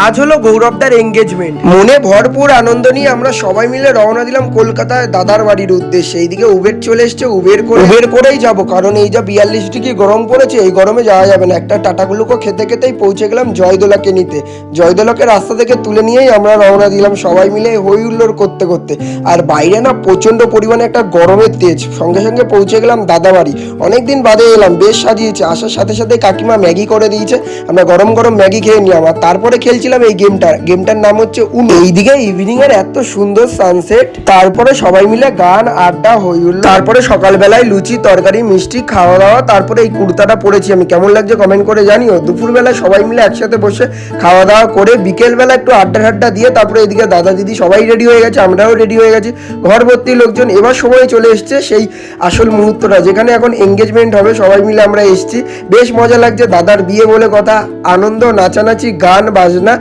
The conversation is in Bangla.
আজ হলো গৌরবদার এঙ্গেজমেন্ট। মনে ভরপুর আনন্দ নিয়ে আমরা সবাই মিলে রওনা দিলাম কলকাতায় দাদার বাড়ির উদ্দেশ্যে। এইদিকে উবের চলে এসছে, উবের করেই যাব, কারণ এই যা 42 ডিগ্রি গরম পড়েছে, এই গরমে যাওয়া যাবে না। একটা টাটা গ্লুকো খেতে খেতেই পৌঁছে গেলাম জয়দোলাকে নিতে। জয়দোলাকে রাস্তা থেকে তুলে নিয়েই আমরা রওনা দিলাম সবাই মিলে হই হুল্লোড় করতে করতে। আর বাইরে না প্রচন্ড পরিমাণে একটা গরমের তেজ। সঙ্গে সঙ্গে পৌঁছে গেলাম দাদা বাড়ি। অনেকদিন বাদে এলাম, বেশ সাজিয়েছে। আসার সাথে সাথে কাকিমা ম্যাগি করে দিয়েছে, আমরা গরম গরম ম্যাগি খেয়ে নিলাম। আর তারপরে খেলছিলাম এই গেমটার নাম হচ্ছে উনো। এইদিকে ইভিনিং এর এত সুন্দর সানসেট, তারপরে সবাই মিলে গান আড্ডা হই হুল্লোড়। তারপরে সকালবেলায় লুচি তরকারি মিষ্টি খাওয়া দাওয়া। তারপরে এই কুর্তাটা পরেছি আমি, কেমন লাগছে কমেন্ট করে জানিও। দুপুরবেলায় সবাই মিলে একসাথে বসে খাওয়া দাওয়া করে বিকেলবেলা একটু আড্ডা দিয়ে তারপরে এদিকে দাদা দিদি সবাই রেডি হয়ে গেছে, আমরাও রেডি হয়ে গেছি, ঘর ভর্তি লোকজন। এবার সময় চলে এসছে সেই আসল মুহূর্তটা, যেখানে এখন এঙ্গেজমেন্ট হবে। সবাই মিলে আমরা এসছি, বেশ মজা লাগছে। দাদার বিয়ে বলে কথা, আনন্দ, নাচানাচি, গান বাজনা।